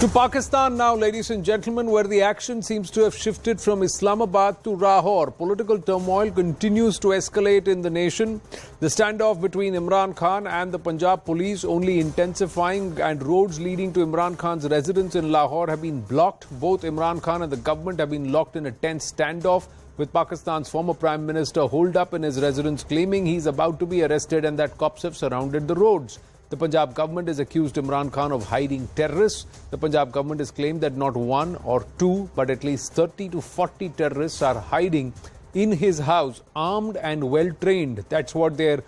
To Pakistan now, ladies and gentlemen, where the action seems to have shifted from Islamabad to Lahore. Political turmoil continues to escalate in the nation. The standoff between Imran Khan and the Punjab police only intensifying, and roads leading to Imran Khan's residence in Lahore have been blocked. Both Imran Khan and the government have been locked in a tense standoff, with Pakistan's former Prime Minister holed up in his residence, claiming he's about to be arrested and that cops have surrounded the roads. The Punjab government has accused Imran Khan of hiding terrorists. The Punjab government has claimed that not one or two, but at least 30 to 40 terrorists are hiding in his house, armed and well-trained. That's what their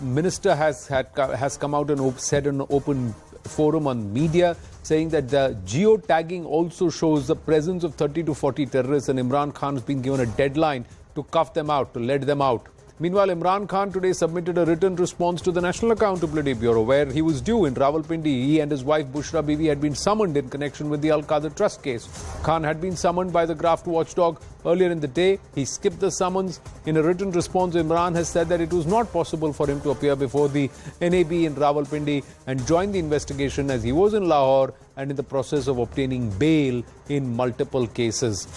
minister has come out and said in an open forum on media, saying that the geotagging also shows the presence of 30 to 40 terrorists, and Imran Khan has been given a deadline to cuff them out, to let them out. Meanwhile, Imran Khan today submitted a written response to the National Accountability Bureau, where he was due in Rawalpindi. He and his wife Bushra Bibi had been summoned in connection with the Al-Qadr Trust case. Khan had been summoned by the graft watchdog earlier in the day. He skipped the summons. In a written response, Imran has said that it was not possible for him to appear before the NAB in Rawalpindi and join the investigation, as he was in Lahore and in the process of obtaining bail in multiple cases.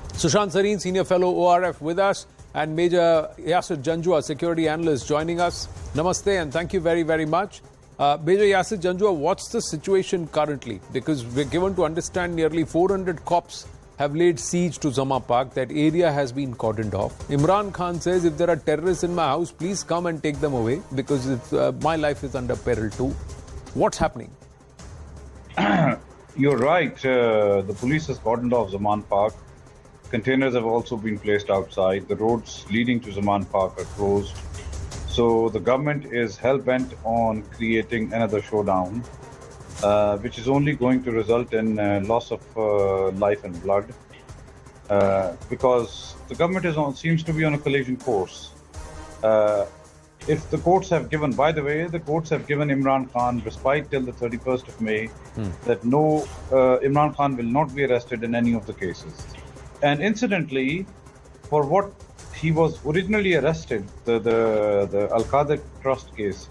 Sushant Sareen, Senior Fellow ORF, with us, and Major Yasir Janjua, Security Analyst, joining us. Namaste and thank you very, very much. Major Yasir Janjua, what's the situation currently? Because we're given to understand nearly 400 cops have laid siege to Zama Park. That area has been cordoned off. Imran Khan says, if there are terrorists in my house, please come and take them away, because my life is under peril too. What's happening? You're right. The police has cordoned off Zaman Park. Containers have also been placed outside. The roads leading to Zaman Park are closed. So the government is hell-bent on creating another showdown, which is only going to result in loss of life and blood, because the government seems to be on a collision course. If the courts have given, by the way, the courts have given Imran Khan respite till the 31st of May, that Imran Khan will not be arrested in any of the cases. And incidentally, for what he was originally arrested, the Al-Qadr Trust case,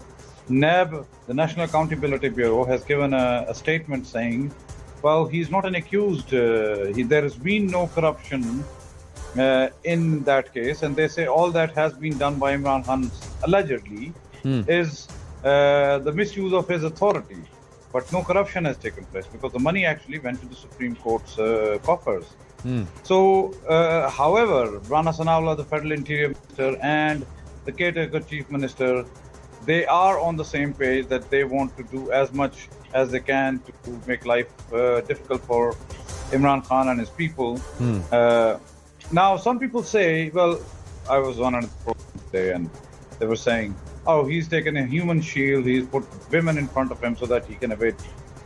NAB, the National Accountability Bureau, has given a statement saying, well, he's not an accused. There has been no corruption in that case. And they say all that has been done by Imran Khan, allegedly, is the misuse of his authority. But no corruption has taken place, because the money actually went to the Supreme Court's coffers. So, however, Rana Sanaullah, the Federal Interior Minister, and the caretaker Chief Minister, they are on the same page that they want to do as much as they can to make life difficult for Imran Khan and his people. Now, some people say, well, I was on a program today and they were saying, oh, he's taken a human shield, he's put women in front of him so that he can evade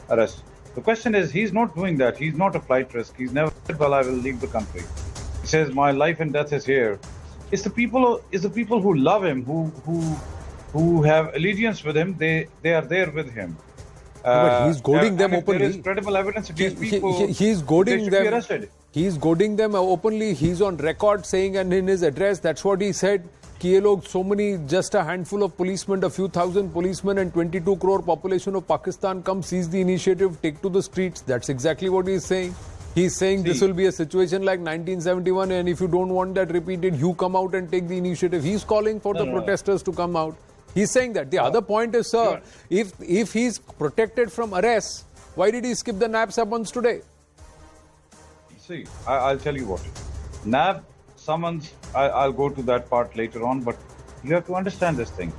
arrest. The question is, he's not doing that. He's not a flight risk. He's never said, well, I will leave the country. He says, my life and death is here. It's the people who love him, who have allegiance with him. They are there with him. But he's goading them openly. There is credible evidence that these people he's goading them. Be arrested. He's goading them openly. He's on record saying, and in his address, that's what he said. Just a handful of policemen, a few thousand policemen and 22 crore population of Pakistan come seize the initiative, take to the streets. That's exactly what he's saying. He's saying this will be a situation like 1971, and if you don't want that repeated, you come out and take the initiative. He's calling for the protesters to come out. He's saying that. The other point is, sir, if he's protected from arrest, why did he skip the NAB summons today? See, I'll tell you what. NAB summons, I'll go to that part later on, but you have to understand this thing.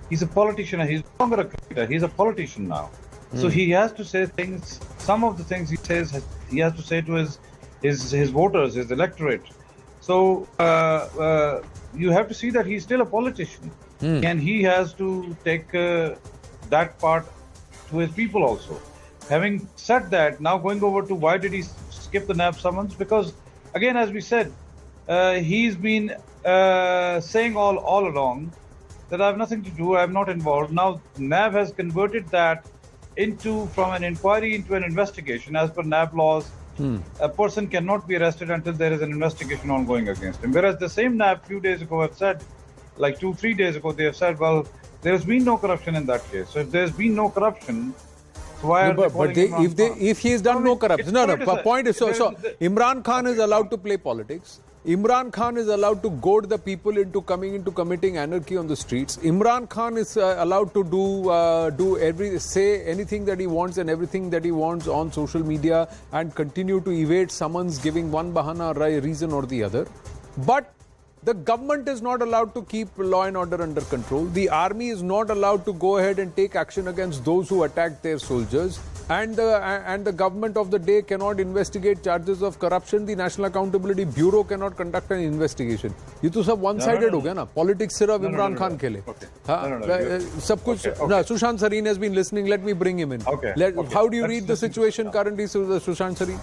He's a politician. He's no longer a cricketer. He's a politician now. So he has to say things. Some of the things he says, he has to say to his voters, his electorate. So you have to see that he's still a politician. And he has to take that part to his people also. Having said that, now going over to why did he skip the NAB summons? Because, again, as we said, he's been saying all along that I have nothing to do, I am not involved. Now, NAB has converted that from an inquiry into an investigation. As per NAB laws, a person cannot be arrested until there is an investigation ongoing against him. Whereas the same NAB a few days ago have said, like 2-3 days ago, they have said, well, there's been no corruption in that case. So if there's been no corruption, Why are but calling Imran Khan? if he has done no corruption, point is so Imran Khan is allowed to play politics. Imran Khan is allowed to goad the people into committing anarchy on the streets. Imran Khan is allowed to say anything that he wants and everything that he wants on social media and continue to evade summons, giving one bahana reason or the other. But the government is not allowed to keep law and order under control. The army is not allowed to go ahead and take action against those who attack their soldiers. And the government of the day cannot investigate charges of corruption. The National Accountability Bureau cannot conduct an investigation. ये तो सब one-sided हो गया ना. Politics सिर्फ Imran Khan खेले. सब कुछ. Sushant Sareen has been listening. Let me bring him in. How do you read the situation currently, Sushant Sareen?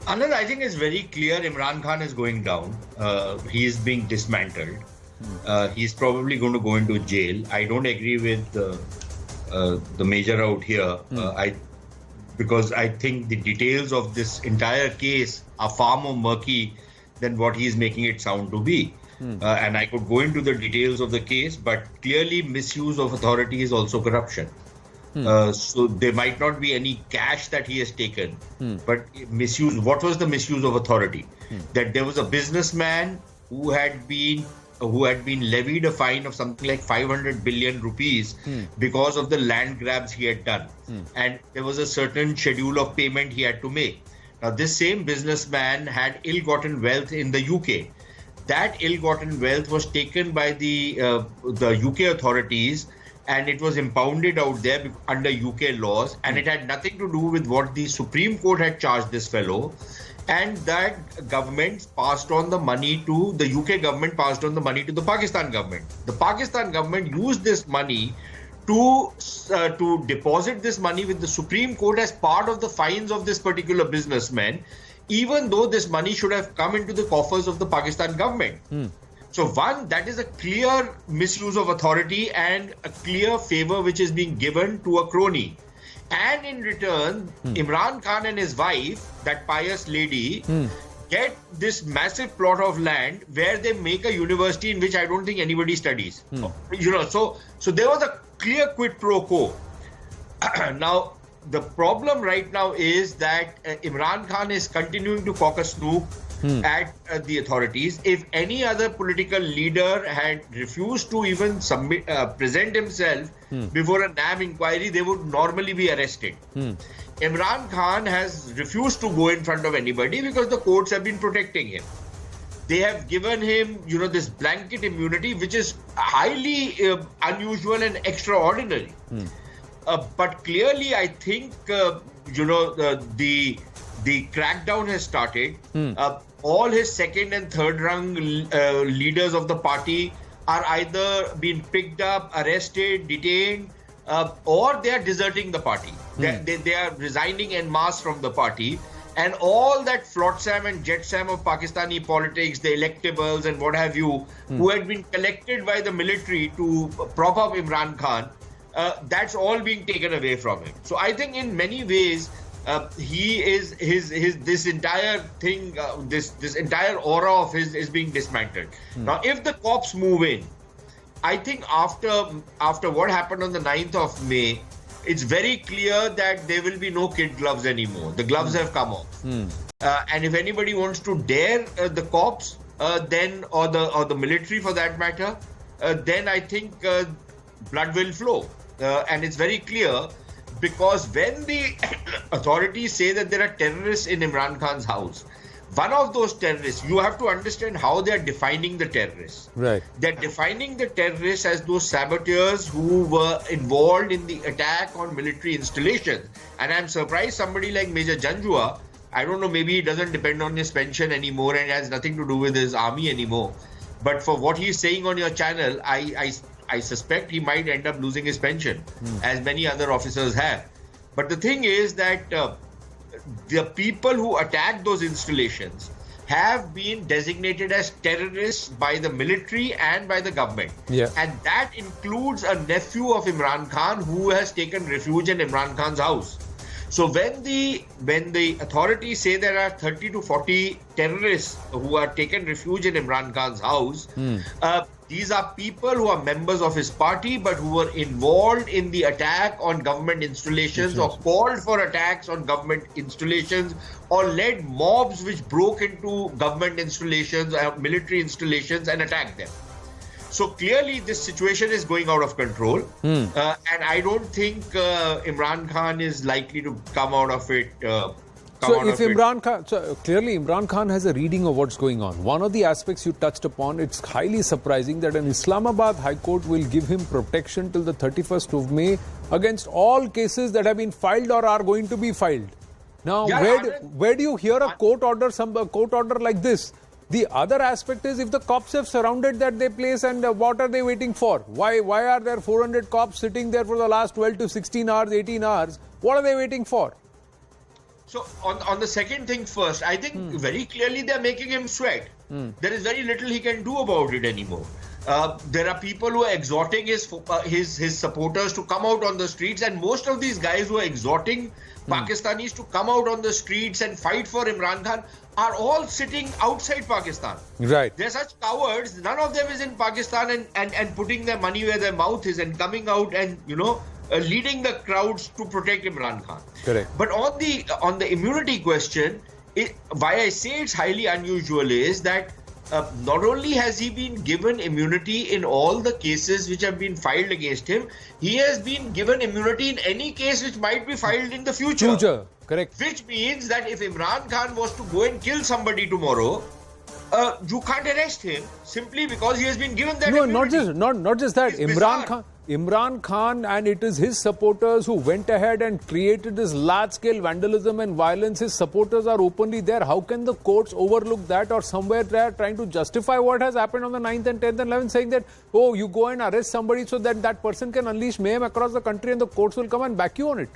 Anand, I think it's very clear Imran Khan is going down. He is being dismantled. He's probably going to go into jail. I don't agree with the major out here. Because I think the details of this entire case are far more murky than what he is making it sound to be. And I could go into the details of the case, but clearly misuse of authority is also corruption. So there might not be any cash that he has taken, but misuse. What was the misuse of authority? That there was a businessman who had been levied a fine of something like 500 billion rupees because of the land grabs he had done, and there was a certain schedule of payment he had to make. Now, this same businessman had ill-gotten wealth in the UK. That ill-gotten wealth was taken by the UK authorities, and it was impounded out there under UK laws, and it had nothing to do with what the Supreme Court had charged this fellow. And that government passed on the money to the UK government, passed on the money to the Pakistan government. The Pakistan government used this money to deposit this money with the Supreme Court as part of the fines of this particular businessman, even though this money should have come into the coffers of the Pakistan government. So one, that is a clear misuse of authority and a clear favor which is being given to a crony. And in return, Imran Khan and his wife, that pious lady, get this massive plot of land where they make a university in which I don't think anybody studies. So there was a clear quid pro quo. Now, the problem right now is that Imran Khan is continuing to cock a snook at the authorities. If any other political leader had refused to even present himself before a NAM inquiry, they would normally be arrested. Imran Khan has refused to go in front of anybody because the courts have been protecting him. They have given him, this blanket immunity, which is highly unusual and extraordinary. But clearly, I think, the crackdown has started. All his second and third rung leaders of the party are either being picked up, arrested, detained, or they are deserting the party. They are resigning en masse from the party. And all that flotsam and jetsam of Pakistani politics, the electables and what have you, who had been collected by the military to prop up Imran Khan, that's all being taken away from him. So I think in many ways, this entire thing, this entire aura of his is being dismantled. Now, if the cops move in, I think after what happened on the 9th of May, it's very clear that there will be no kid gloves anymore. The gloves have come off. And if anybody wants to dare the cops, then or the military for that matter, then I think blood will flow. And it's very clear. Because when the authorities say that there are terrorists in Imran Khan's house, one of those terrorists, you have to understand how they are defining the terrorists. Right. They're defining the terrorists as those saboteurs who were involved in the attack on military installations. And I'm surprised somebody like Major Janjua, I don't know, maybe he doesn't depend on his pension anymore and has nothing to do with his army anymore. But for what he's saying on your channel, I suspect he might end up losing his pension, as many other officers have. But the thing is that the people who attacked those installations have been designated as terrorists by the military and by the government. And that includes a nephew of Imran Khan who has taken refuge in Imran Khan's house. So when the authorities say there are 30 to 40 terrorists who are taken refuge in Imran Khan's house, These are people who are members of his party, but who were involved in the attack on government installations or called for attacks on government installations or led mobs which broke into government installations, military installations and attacked them. So clearly this situation is going out of control. And I don't think Imran Khan is likely to come out of it. Clearly Imran Khan has a reading of what's going on. One of the aspects you touched upon, it's highly surprising that an Islamabad High Court will give him protection till the 31st of May against all cases that have been filed or are going to be filed. Now, where do you hear a court order like this? The other aspect is, if the cops have surrounded that place, and what are they waiting for? Why are there 400 cops sitting there for the last 12 to 16 hours, 18 hours? What are they waiting for? So on the second thing first, I think very clearly they're making him sweat. There is very little he can do about it anymore. There are people who are exhorting his supporters to come out on the streets, and most of these guys who are exhorting Pakistanis to come out on the streets and fight for Imran Khan are all sitting outside Pakistan. Right. They're such cowards. None of them is in Pakistan and putting their money where their mouth is and coming out and, leading the crowds to protect Imran Khan. Correct. But on the immunity question, why I say it's highly unusual is that not only has he been given immunity in all the cases which have been filed against him, he has been given immunity in any case which might be filed in the future. Correct. Which means that if Imran Khan was to go and kill somebody tomorrow, you can't arrest him simply because he has been given that immunity. Not just that. Imran Khan, and it is his supporters who went ahead and created this large-scale vandalism and violence. His supporters are openly there. How can the courts overlook that, or somewhere they are trying to justify what has happened on the 9th and 10th and 11th, saying that, oh, you go and arrest somebody so that that person can unleash mayhem across the country and the courts will come and back you on it.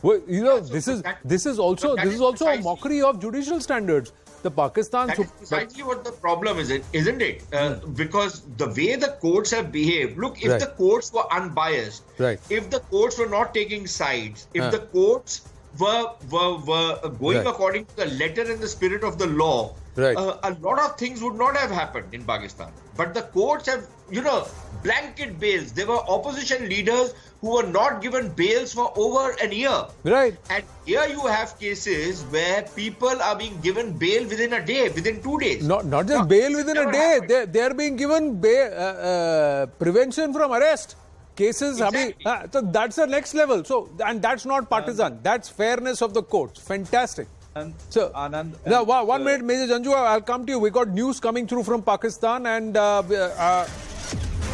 Well, this is also a mockery of judicial standards. The Pakistan... That is precisely what the problem is, isn't it? Because the way the courts have behaved, look, if the courts were unbiased, if the courts were not taking sides, if the courts were going according to the letter and the spirit of the law, a lot of things would not have happened in Pakistan. But the courts have, blanket bails. There were opposition leaders who were not given bails for over a year. Right. And here you have cases where people are being given bail within a day, within 2 days. Not just bail within a day. They are being given prevention from arrest. Cases, Exactly. So that's the next level. So, and that's not partisan. That's fairness of the courts. Fantastic. Now, 1 minute, Major Janjua, I'll come to you. We got news coming through from Pakistan, and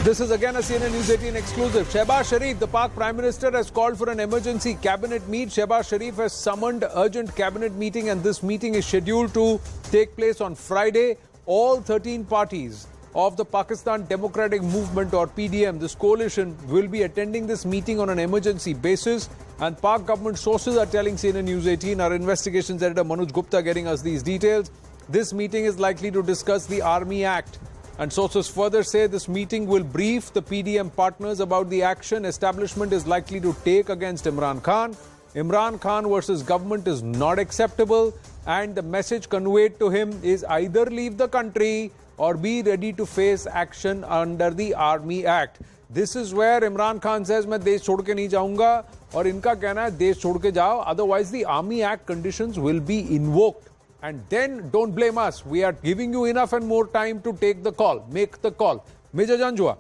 this is again a CNN News 18 exclusive. Shehbaz Sharif, the Pak Prime Minister, has called for an emergency cabinet meet. Shehbaz Sharif has summoned urgent cabinet meeting, and this meeting is scheduled to take place on Friday. All 13 parties of the Pakistan Democratic Movement, or PDM, this coalition, will be attending this meeting on an emergency basis. And Pak government sources are telling CNN News 18, our investigations editor Manoj Gupta getting us these details. This meeting is likely to discuss the Army Act. And sources further say this meeting will brief the PDM partners about the action establishment is likely to take against Imran Khan. Imran Khan versus government is not acceptable, and the message conveyed to him is either leave the country or be ready to face action under the Army Act. This is where Imran Khan says, मैं देश छोड़ के नहीं जाऊंगा, और इनका कहना है देश छोड़ के जाओ, otherwise the Army Act conditions will be invoked. And then don't blame us. We are giving you enough and more time to take the call, make the call. Major Janjua.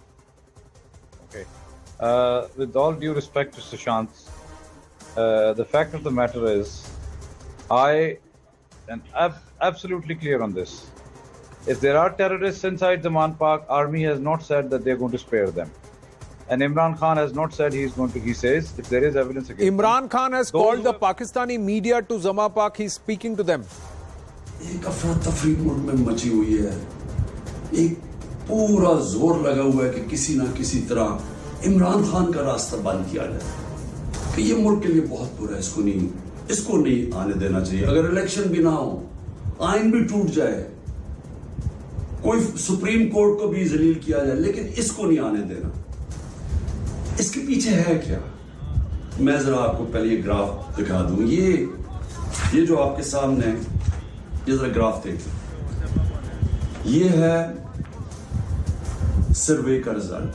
Okay. With all due respect to Sushant, the fact of the matter is, I am absolutely clear on this. If there are terrorists inside the Manpak, Army has not said that they're going to spare them. And Imran Khan has not said he says if there is evidence against Imran Khan has called the Pakistani media to Zamapak. He's speaking to them. एक अफरा तफरी मुल्क में मची हुई है, एक पूरा जोर लगा हुआ है कि किसी ना किसी तरह इमरान खान का रास्ता बंद किया जाए, कि ये मुल्क के लिए बहुत बुरा है, इसको नहीं आने देना चाहिए। अगर इलेक्शन भी ना हो, आइन भी टूट जाए, कोई सुप्रीम कोर्ट को भी जलील किया जाए, लेकिन इसको नहीं आने देना। इसके पीछे है क्या? मैं जरा आपको पहले ये ग्राफ दिखा दूं। ये जो आपके सामने है, ये जरा ग्राफ देखिए। ये है सर्वे का रिजल्ट,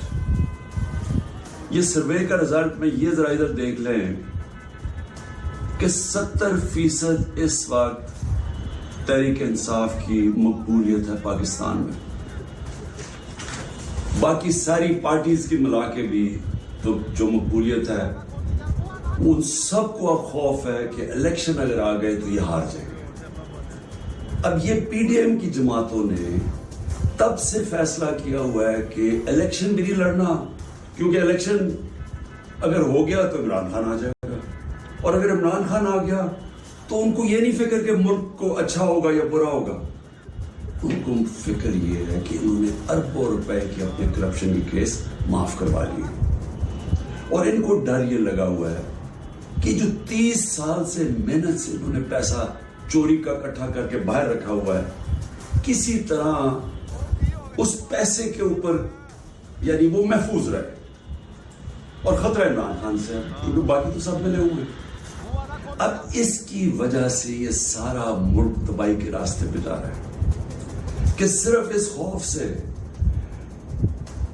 ये सर्वे का रिजल्ट में ये जरा इधर देख लें कि 70% इस वक्त तहरीक इंसाफ की मकबूलियत है पाकिस्तान में। बाकी सारी पार्टीज की मिला के भी तो जो मकबूलियत है, उन सबको अब खौफ है कि इलेक्शन अगर आ गए तो ये हार जाएंगे। अब ये पीडीएम की जमातों ने तब से फैसला किया हुआ है कि इलेक्शन भी नहीं लड़ना, क्योंकि इलेक्शन अगर हो गया तो इमरान खान आ जाएगा, और अगर इमरान खान आ गया तो उनको ये नहीं फिक्र कि मुल्क को अच्छा होगा या बुरा होगा, उनको फिक्र ये है कि इन्होंने अरबों रुपए के अपने करप्शन के केस माफ करवा लिए, और इनको डर ये लगा हुआ है कि जो 30 साल से मेहनत से इन्होंने पैसा चोरी का इकट्ठा करके बाहर रखा हुआ है, किसी तरह उस पैसे के ऊपर यानी वो महफूज रहे। और खतरा इमरान खान से है, क्योंकि बाकी तो सब मिले हुए। अब इसकी वजह से ये सारा मुल्क तबाही के रास्ते पे जा रहा है, कि सिर्फ इस खौफ से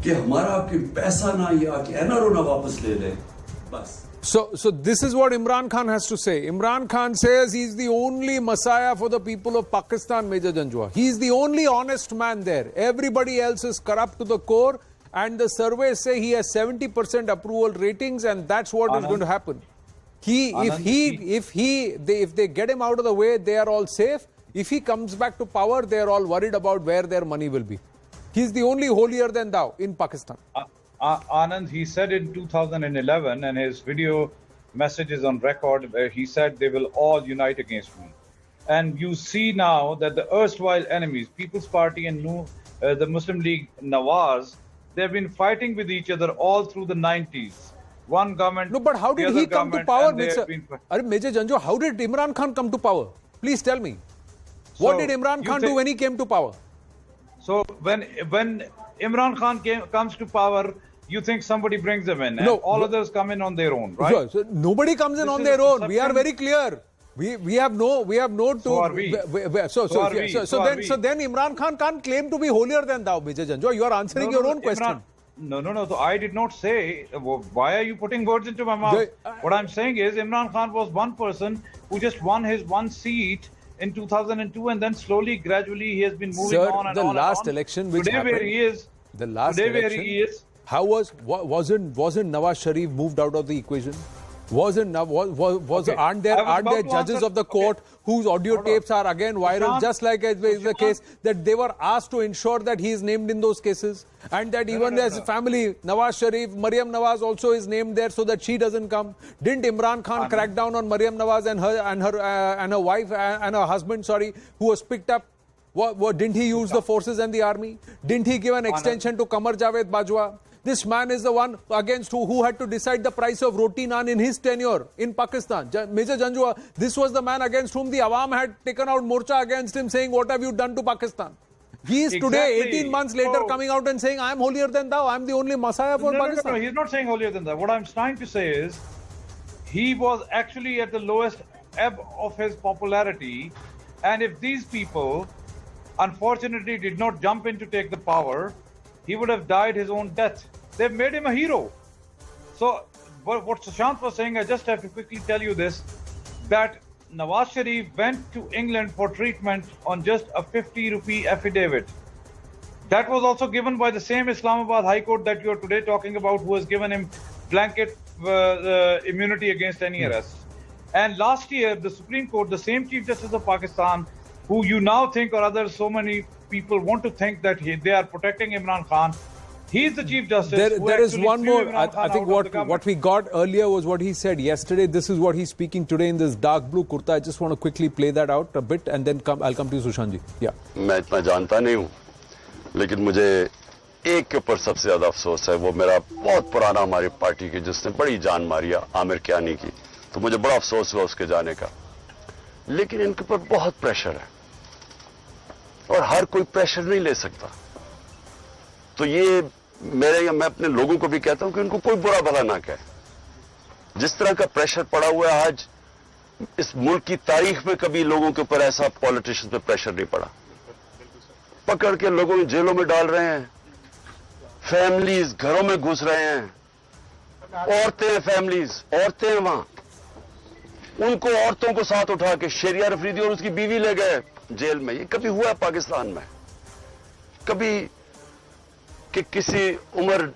कि हमारा आपके पैसा ना या कि एनआरओ ना वापस ले ले, बस। So this is what Imran Khan has to say. Imran Khan says he's the only messiah for the people of Pakistan, Major Janjua. He's the only honest man there. Everybody else is corrupt to the core, and the surveys say he has 70% approval ratings, and that's what is going to happen. If they get him out of the way, they are all safe. If he comes back to power, they are all worried about where their money will be. He's the only holier than thou in Pakistan. Anand, he said in 2011, and his video message is on record, where he said they will all unite against me. And you see now that the erstwhile enemies, People's Party and the Muslim League Nawaz, they've been fighting with each other all through the 90s. One government. No, but how did he come to power, Major Janjua? How did Imran Khan come to power? Please tell me. What did Imran Khan do when he came to power? So when Imran Khan comes to power, you think somebody brings them in, and all others come in on their own, right? So nobody comes in on their own. We are very clear. We have no. So are we. So then Imran Khan can't claim to be holier than thou, Major Janjua. You are answering your own question. No. So I did not say. Why are you putting words into my mouth? What I'm saying is Imran Khan was one person who just won his one seat in 2002, and then slowly, gradually, he has been moving on and on. The last election, which today, happened, where he is. The last today, election, where he is. How wasn't Nawaz Sharif moved out of the equation? Aren't there judges of the court whose audio tapes are again viral, just like is the case that they were asked to ensure that he is named in those cases, and that even his family, Nawaz Sharif, Maryam Nawaz also is named there so that she doesn't come. Didn't Imran Khan crack down on Maryam Nawaz and her wife and her husband, who was picked up? Didn't he use the forces and the army? Didn't he give an extension to Qamar Javed Bajwa? This man is the one against who had to decide the price of roti naan in his tenure in Pakistan. Major Janjua, this was the man against whom the Awam had taken out morcha against him, saying, what have you done to Pakistan? He is today, 18 months later, coming out and saying, I am holier than thou. I am the only messiah for Pakistan. No, he's not saying holier than thou. What I'm trying to say is, he was actually at the lowest ebb of his popularity. And if these people, unfortunately, did not jump in to take the power, he would have died his own death. They've made him a hero. So, what Sushant was saying, I just have to quickly tell you this, that Nawaz Sharif went to England for treatment on just a 50 rupee affidavit. That was also given by the same Islamabad High Court that you are today talking about, who has given him blanket immunity against any arrest. And last year, the Supreme Court, the same Chief Justice of Pakistan, who you now think, or others, so many people want to think that they are protecting Imran Khan. He is the Chief Justice. There is one more. I think what we got earlier was what he said yesterday. This is what he's speaking today in this dark blue kurta. I just want to quickly play that out a bit, and then I'll come to you, Sushant ji. Yeah. मैं इतना जानता नहीं हूँ, लेकिन मुझे एक के ऊपर सबसे ज्यादा अफसोस है, वो मेरा बहुत पुराना हमारी पार्टी की जिसने बड़ी जान मारी आमिर कियानी की, तो मुझे बड़ा अफसोस हुआ उसके जाने का। लेकिन इनके ऊपर बहुत प्रेशर है और हर कोई प्रेशर नहीं ले सकता। तो ये मैं अपने लोगों को भी कहता हूं कि उनको कोई बुरा भला ना कहे। जिस तरह का प्रेशर पड़ा हुआ है आज, इस मुल्क की तारीख में कभी लोगों के ऊपर ऐसा पॉलिटिशियंस पे प्रेशर नहीं पड़ा। पकड़ के लोगों को जेलों में डाल रहे हैं, फैमिलीज घरों में घुस रहे हैं, औरतें हैं, फैमिलीज औरतें हैं वहां, उनको औरतों को साथ उठा के शरिया अफरीदी और उसकी बीवी ले गए जेल में। ये कभी हुआ है पाकिस्तान में? कभी कि किसी उमर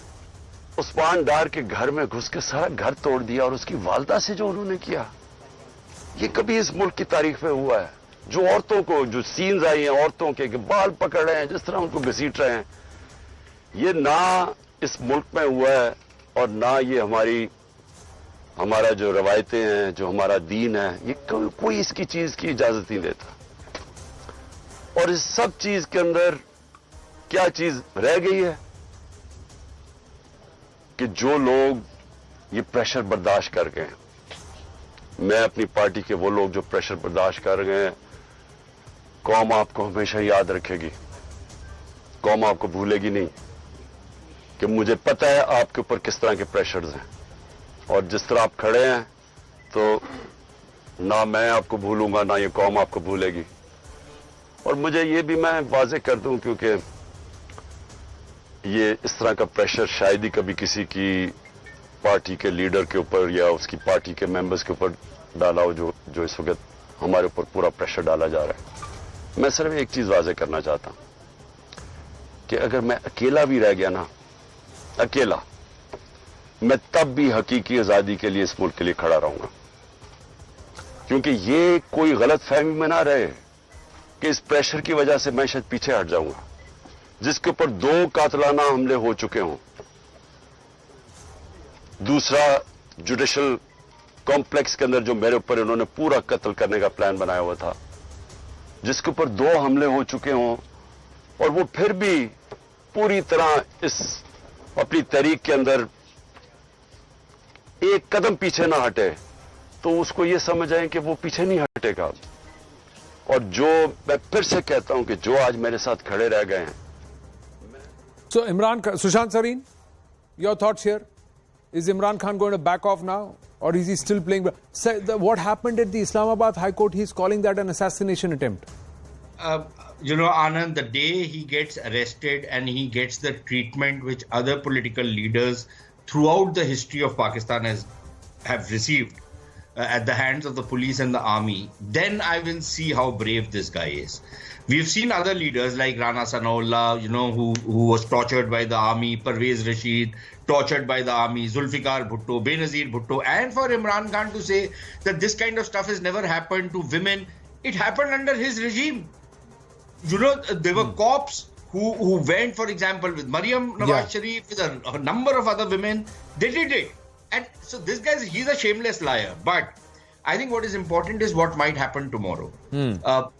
उस्मान डार के घर में घुस के सारा घर तोड़ दिया और उसकी वालदा से जो उन्होंने किया, ये कभी इस मुल्क की तारीख में हुआ है? जो औरतों को, जो सीन्स आई हैं औरतों के बाल पकड़ रहे हैं, जिस तरह उनको घसीट रहे हैं, ये ना इस मुल्क में हुआ है और ना ये हमारा जो रवायतें हैं, जो हमारा दीन है, ये कोई इसकी चीज की इजाजत नहीं देता। और इस सब चीज के अंदर क्या चीज रह गई है कि जो लोग ये प्रेशर बर्दाश्त कर गए हैं, मैं अपनी पार्टी के वो लोग जो प्रेशर बर्दाश्त कर गए हैं, कौम आपको हमेशा याद रखेगी, कौम आपको भूलेगी नहीं, कि मुझे पता है आपके ऊपर किस तरह के प्रेशर्स हैं और जिस तरह आप खड़े हैं, तो ना मैं आपको भूलूंगा ना ये कौम आपको भूलेगी। और मुझे ये भी मैं वाज़ेह कर दूं, क्योंकि ये इस तरह का प्रेशर शायद ही कभी किसी की पार्टी के लीडर के ऊपर या उसकी पार्टी के मेंबर्स के ऊपर डाला हो, जो इस वक्त हमारे ऊपर पूरा प्रेशर डाला जा रहा है। मैं सिर्फ एक चीज वाज़ेह करना चाहता हूं कि अगर मैं अकेला भी रह गया ना, अकेला, मैं तब भी हकीकी आजादी के लिए इस मुल्क के लिए खड़ा रहूंगा, क्योंकि ये कोई गलत फहमी में ना रहे कि इस प्रेशर की वजह से मैं शायद पीछे हट जाऊंगा। जिसके ऊपर 2 कातलाना हमले हो चुके हों, दूसरा जुडिशल कॉम्प्लेक्स के अंदर जो मेरे ऊपर इन्होंने पूरा कत्ल करने का प्लान बनाया हुआ था, जिसके ऊपर 2 हमले हो चुके हों और वो फिर भी पूरी तरह इस अपनी तहरीक के अंदर एक कदम पीछे ना हटे, तो उसको ये समझ आए कि वो पीछे नहीं हटेगा। और जो मैं फिर से कहता हूं कि जो आज मेरे साथ खड़े रह गए हैं। So Imran Khan, Sushant Sareen, your thoughts here? Is Imran Khan going to back off now, or is he still playing? What happened at the Islamabad High Court? He's calling that an assassination attempt. Anand, the day he gets arrested and he gets the treatment which other political leaders throughout the history of Pakistan have received at the hands of the police and the army, then I will see how brave this guy is. We've seen other leaders like Rana Sanaullah, who was tortured by the army, Parvez Rashid, tortured by the army, Zulfikar Bhutto, Benazir Bhutto, and for Imran Khan to say that this kind of stuff has never happened to women, it happened under his regime. There were cops who went, for example, with Maryam Nawaz Sharif, with a number of other women, they did it. And so this guy, he's a shameless liar. But I think what is important is what might happen tomorrow.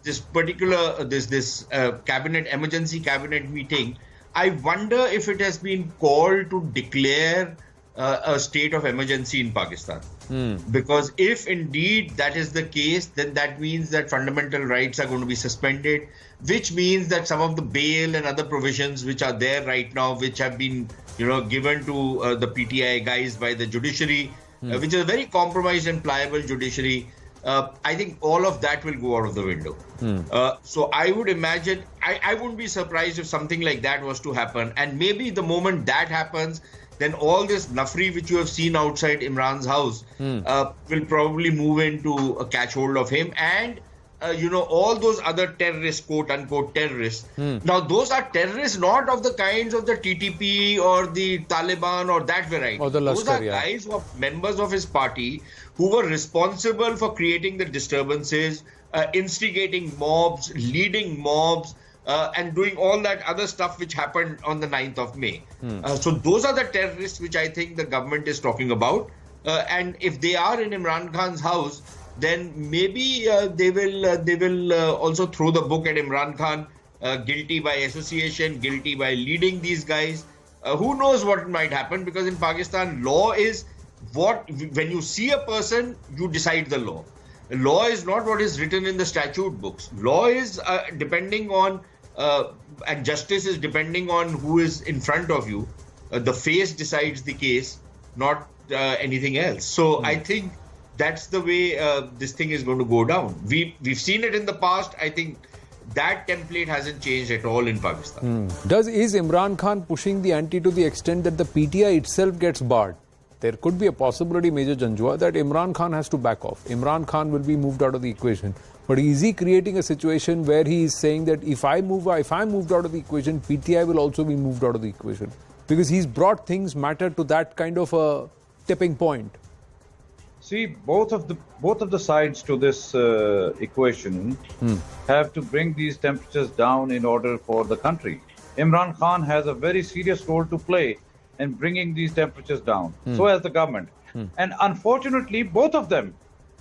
This particular, this emergency cabinet meeting, I wonder if it has been called to declare a state of emergency in Pakistan. Because if indeed that is the case, then that means that fundamental rights are going to be suspended, which means that some of the bail and other provisions which are there right now, which have been given to the PTI guys by the judiciary, which is a very compromised and pliable judiciary, I think all of that will go out of the window. So I would imagine, I wouldn't be surprised if something like that was to happen. And maybe the moment that happens, then all this nafri which you have seen outside Imran's house will probably move into a catch hold of him. And all those other terrorists, quote unquote terrorists. Now, those are terrorists not of the kinds of the TTP or the Taliban or that variety. Or the Lashkar, those are guys who are members of his party who were responsible for creating the disturbances, instigating mobs, leading mobs, and doing all that other stuff which happened on the 9th of May. So those are the terrorists which I think the government is talking about. And if they are in Imran Khan's house, then maybe they will also throw the book at Imran Khan, guilty by association, guilty by leading these guys. Who knows what might happen, because in Pakistan, law is when you see a person, you decide the law. Law is not what is written in the statute books. Law is depending on, and justice is depending on who is in front of you. The face decides the case, not anything else. So I think that's the way this thing is going to go down. We've seen it in the past. I think that template hasn't changed at all in Pakistan. Is Imran Khan pushing the ante to the extent that the PTI itself gets barred? There could be a possibility, Major Janjua, that Imran Khan has to back off. Imran Khan will be moved out of the equation. But is he creating a situation where he is saying that if I'm moved out of the equation, PTI will also be moved out of the equation? Because he's brought things matter to that kind of a tipping point. See, both of the sides to this equation have to bring these temperatures down in order for the country. Imran Khan has a very serious role to play in bringing these temperatures down. So has the government. And unfortunately, both of them,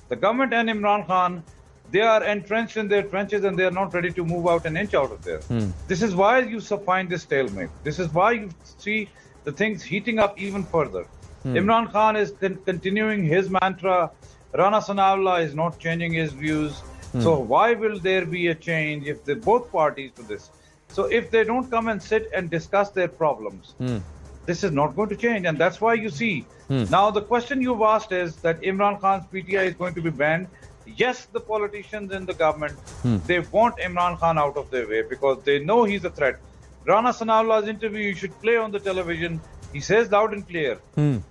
the government and Imran Khan, they are entrenched in their trenches and they are not ready to move out an inch out of there. This is why you find this stalemate. This is why you see the things heating up even further. Imran Khan is continuing his mantra. Rana Sanawallah is not changing his views. So why will there be a change if they both parties to this? So if they don't come and sit and discuss their problems, this is not going to change. And that's why you see. Now the question you've asked is that Imran Khan's PTI is going to be banned. Yes, the politicians in the government, they want Imran Khan out of their way because they know he's a threat. Rana Sanawallah's interview, you should play on the television. He says loud and clear,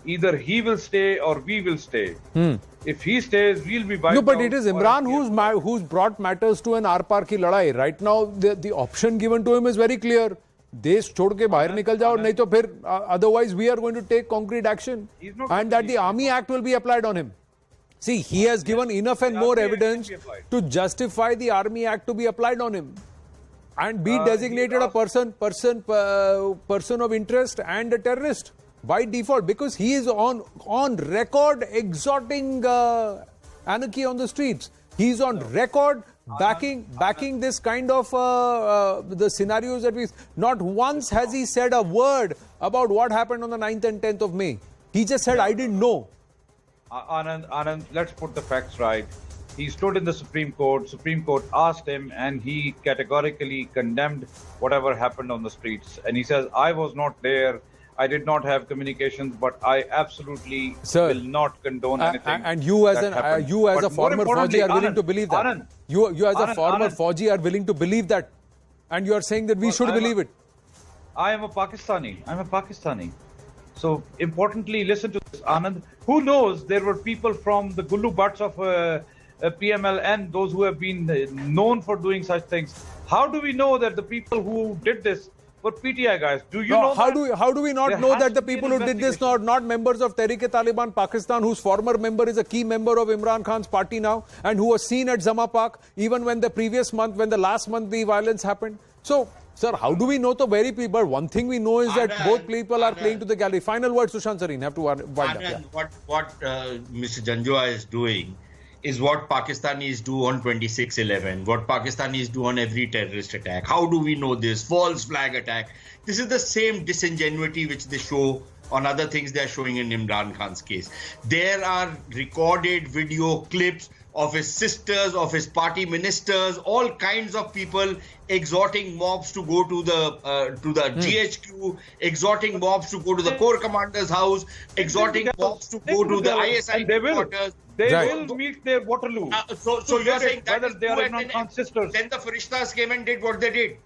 either he will stay or we will stay. If he stays, we'll be wiped out. No, but it is Imran who's brought matters to an आर-पार की लड़ाई. Right now, the option given to him is very clear. देश छोड़ के बाहर निकल जाओ, नहीं तो फिर otherwise we are going to take concrete action. And that the Army Act will be applied on him. See, he has given enough and more evidence to justify the Army Act to be applied on him and be designated a person of interest and a terrorist by default, because he is on record exhorting anarchy on the streets. He is on record backing this kind of the scenarios that we. Not once has he said a word about what happened on the 9th and 10th of May. He just said, I didn't know. Anand, let's put the facts right. He stood in the Supreme Court. Supreme Court asked him and he categorically condemned whatever happened on the streets. And he says, I was not there. I did not have communications, but I absolutely will not condone anything. And you as a former Fauji are willing to believe that. Anand, you as a former Fauji are willing to believe that. And you are saying that we should believe it. I am a Pakistani. So importantly, listen to this, Anand. Who knows, there were people from the Gullu Butts of PML and those who have been known for doing such things. How do we know that the people who did this were PTI guys? Do you know how do we not know that the people who did this are not members of Tehreek-e-Taliban Pakistan, whose former member is a key member of Imran Khan's party now and who was seen at Zama Park even when the last month the violence happened? So, sir, how do we know the very people? One thing we know is that both people are playing to the gallery. Final word, Sushant Sareen. Have to wind up. Yeah. What Mr. Janjua is doing is what Pakistanis do on 26/11, what Pakistanis do on every terrorist attack. How do we know this? False flag attack. This is the same disingenuity which they show on other things they are showing in Imran Khan's case. There are recorded video clips of his sisters, of his party ministers, all kinds of people exhorting mobs to go to the GHQ, exhorting mobs to go to the Corps Commander's house, exhorting mobs to go to the ISI headquarters. They will meet their Waterloo. So you're saying that they are Imran Khan's sisters. Then the Farishtas came and did what they did.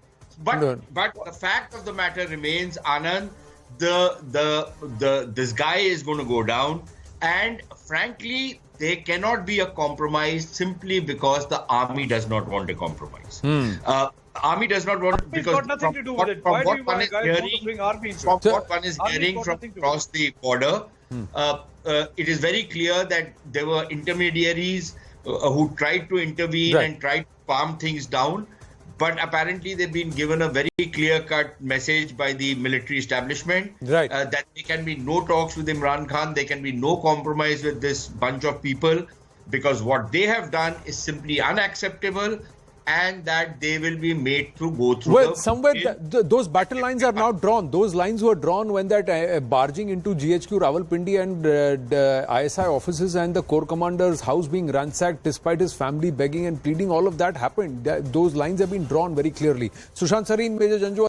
But the fact of the matter remains, Anand, this guy is going to go down, and frankly, they cannot be a compromise simply because the army does not want a compromise. Army does not want, because got nothing to do with it. Why do you guys want to bring army into it? What one is hearing from across the border, it is very clear that there were intermediaries who tried to intervene and tried to calm things down. But apparently they've been given a very clear-cut message by the military establishment that there can be no talks with Imran Khan, there can be no compromise with this bunch of people, because what they have done is simply unacceptable, and that they will be made to go through. Well, somewhere those battle lines are now drawn. Those lines were drawn when that barging into GHQ Rawalpindi and ISI offices and the Corps Commander's house being ransacked despite his family begging and pleading, all of that happened. Those lines have been drawn very clearly. Sushant Sareen, Major Janjua.